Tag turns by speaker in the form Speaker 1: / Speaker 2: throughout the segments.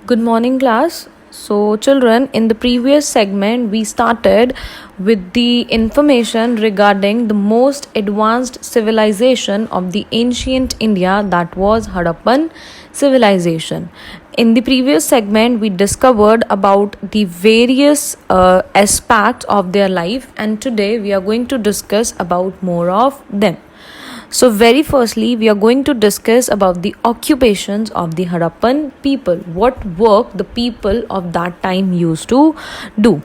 Speaker 1: Good morning, class. So, children, in the previous segment, we started with the information regarding the most advanced civilization of the ancient India, that was Harappan civilization. In the previous segment, we discovered about the various aspects of their life, and today we are going to discuss about more of them. So, very firstly, we are going to discuss about the occupations of the Harappan people. What work the people of that time used to do.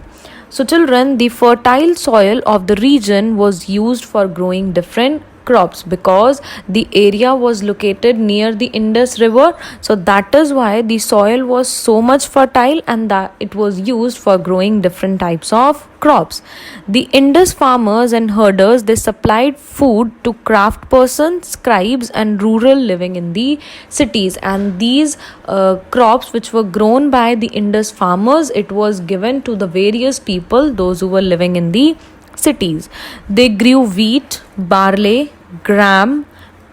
Speaker 1: So, children, the fertile soil of the region was used for growing different crops because the area was located near the Indus River. So, that is why the soil was so much fertile and that it was used for growing different types of crops. The Indus farmers and herders, they supplied food to craft persons, scribes, and rural living in the cities. And these crops which were grown by the Indus farmers, it was given to the various people, those who were living in the cities. They grew wheat, barley, gram,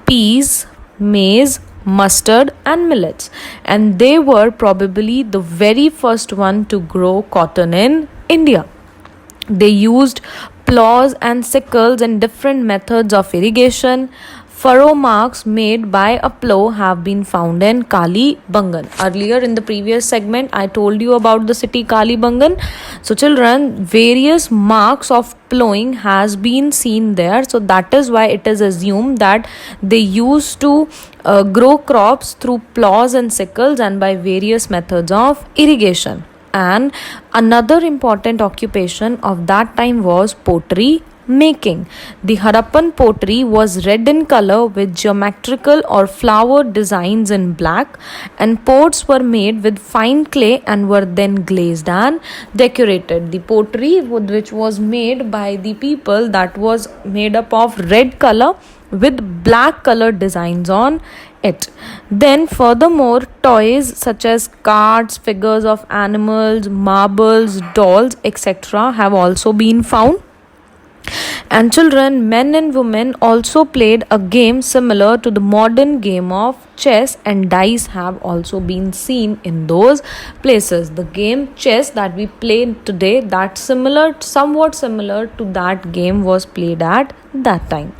Speaker 1: peas, maize, mustard, and millets. And they were probably the very first one to grow cotton in India. They used plows and sickles and different methods of irrigation. Furrow marks made by a plow have been found in Kalibangan. Earlier in the previous segment, I told you about the city Kalibangan. So, children, various marks of plowing has been seen there. So, that is why it is assumed that they used to grow crops through plows and sickles and by various methods of irrigation. And another important occupation of that time was pottery making. The Harappan pottery was red in color with geometrical or flower designs in black, and pots were made with fine clay and were then glazed and decorated. The pottery which was made by the people, that was made up of red color with black color designs on it. Then, furthermore, toys such as cards, figures of animals, marbles, dolls, etc., have also been found. And children, men and women also played a game similar to the modern game of chess, and dice have also been seen in those places. The game chess that we play today, that somewhat similar to that game was played at that time.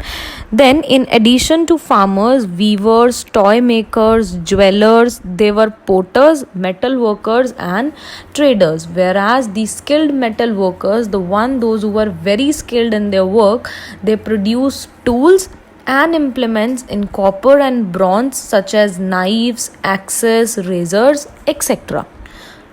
Speaker 1: Then, in addition to farmers, weavers, toy makers, jewelers, they were potters, metal workers, and traders. Whereas the skilled metal workers, those who were very skilled in their work, they produce tools and implements in copper and bronze, such as knives, axes, razors, etc.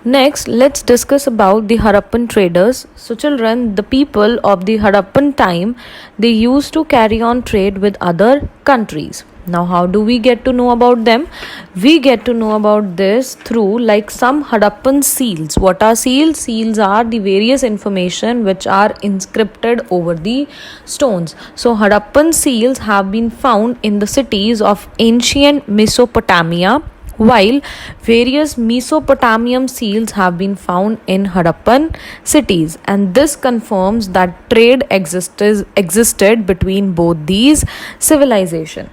Speaker 1: Next, let's discuss about the Harappan traders. So, children, the people of the Harappan time, they used to carry on trade with other countries. Now, how do we get to know about them? We get to know about this through like some Harappan seals. What are seals? Seals are the various information which are inscripted over the stones. So, Harappan seals have been found in the cities of ancient Mesopotamia, while various Mesopotamian seals have been found in Harappan cities, and this confirms that trade existed between both these civilizations.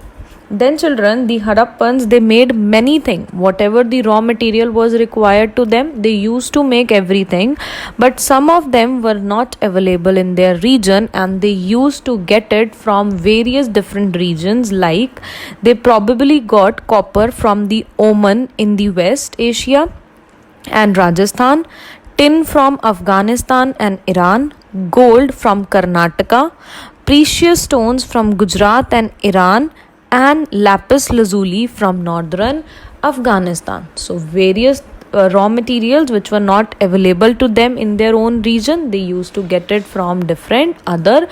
Speaker 1: Then, children, the Harappans, they made many things. Whatever the raw material was required to them, they used to make everything. But some of them were not available in their region, and they used to get it from various different regions. Like they probably got copper from the Oman in the West Asia and Rajasthan, tin from Afghanistan and Iran, gold from Karnataka, precious stones from Gujarat and Iran, and lapis lazuli from northern Afghanistan. So, various raw materials which were not available to them in their own region, they used to get it from different other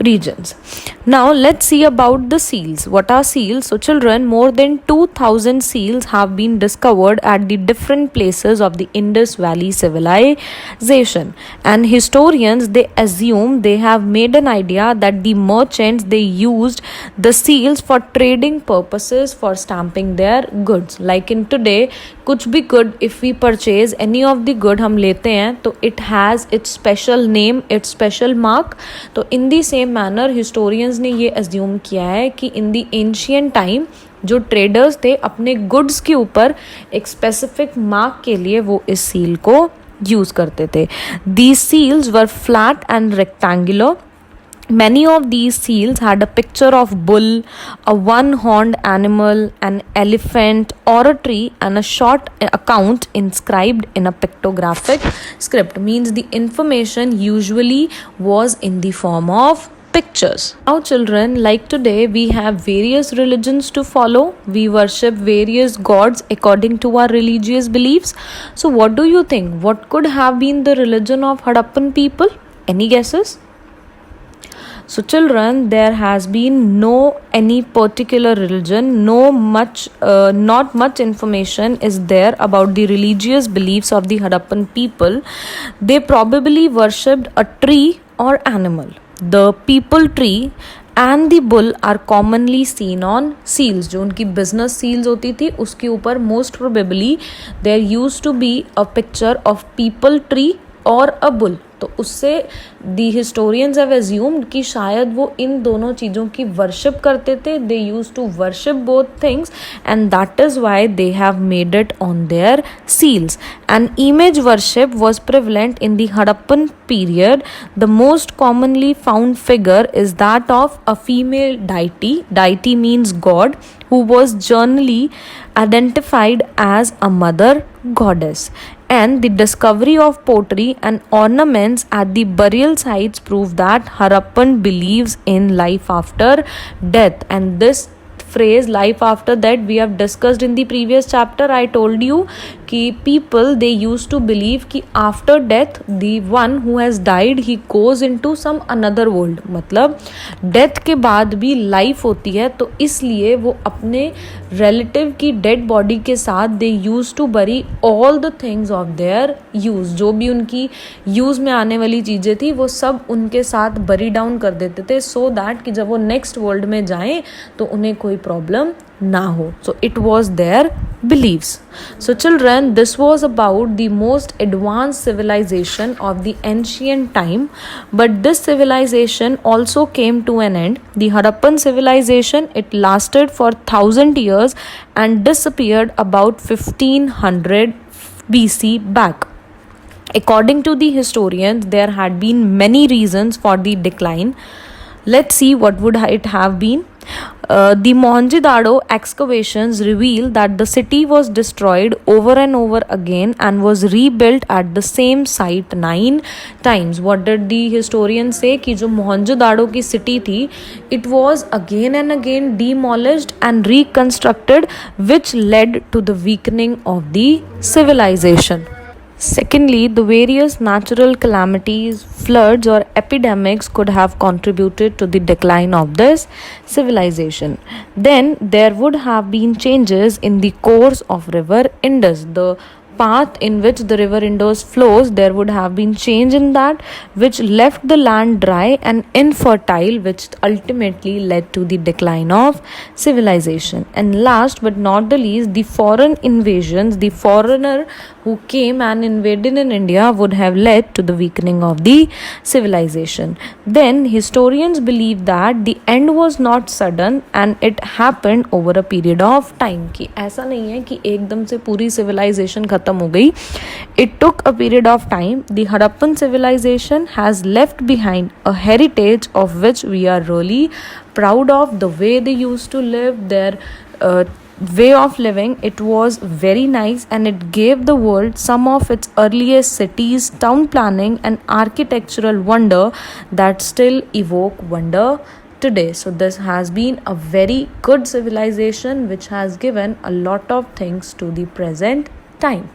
Speaker 1: regions. Now, let's see about the seals. What are seals? So, children, more than 2000 seals have been discovered at the different places of the Indus Valley civilization, and historians, they assume they have made an idea that the merchants, they used the seals for trading purposes, for stamping their goods. Like in today, कुछ भी good, if we purchase any of the good हम लेते हैं, तो it has its special name, its special mark. तो in the same manner historians ने ये assume किया है कि in the ancient time जो ट्रेडर्स थे अपने गुड्स के ऊपर एक स्पेसिफिक मार्क के लिए वो इस सील को यूज करते थे. These seals were flat and rectangular. Many of these seals had a picture of bull, a one-horned animal, an elephant, or a tree, and a short account inscribed in a pictographic script. Means the information usually was in the form of pictures. Now, children, like today, we have various religions to follow. We worship various gods according to our religious beliefs. So, what do you think? What could have been the religion of Harappan people? Any guesses? So children, there has been no any particular religion, not much information is there about the religious beliefs of the Harappan people. They probably worshipped a tree or animal. The people tree and the bull are commonly seen on seals. जो उनकी business seals होती थी उसके ऊपर most probably there used to be a picture of people tree or a bull. तो उससे दी historians have assumed कि शायद वो इन दोनों चीज़ों की वर्शिप करते थे. They use to worship both things and that is why they have made it on their seals. And image worship was prevalent in the Harappan period. The most commonly found figure is that of a female deity. Deity means god who was generally identified as a mother goddess. And the discovery of pottery and ornaments at the burial sites prove that Harappan believes in life after death. And this phrase life after that we have discussed in the previous chapter. I told you कि people they used to believe कि after death the one who has died he goes into some another world. मतलब death के बाद भी life होती है तो इसलिए वो अपने relative की dead body के साथ they used to bury all the things of their use. जो भी उनकी use में आने वाली चीज़ें थी वो सब उनके साथ bury down कर देते थे so that कि जब वो next world में जाएं तो उन्हें कोई problem ना हो. So it was their beliefs. So children, this was about the most advanced civilization of the ancient time, but this civilization also came to an end. The Harappan civilization, it lasted for 1000 years and disappeared about 1500 BC back. According to the historians, there had been many reasons for the decline. Let's see what would it have been. The Mohenjo-daro excavations reveal that the city was destroyed over and over again and was rebuilt at the same site 9 times. What did the historians say? कि जो Mohenjo-daro की city थी, it was again and again demolished and reconstructed, which led to the weakening of the civilization. Secondly, the various natural calamities, floods or epidemics could have contributed to the decline of this civilization. Then there would have been changes in the course of river Indus. The path in which the river Indus flows, there would have been change in that which left the land dry and infertile, which ultimately led to the decline of civilization. And last but not the least, the foreign invasions, the foreigner who came and invaded in India would have led to the weakening of the civilization. Then historians believe that the end was not sudden and it happened over a period of time. कि ऐसा नहीं है कि एकदम से पूरी civilization खत्म हो गई. It took a period of time. The Harappan civilization has left behind a heritage of which we are really proud of. The way they used to live, their way of living, it was very nice and it gave the world some of its earliest cities, town planning and architectural wonder that still evoke wonder today. So this has been a very good civilization which has given a lot of things to the present time.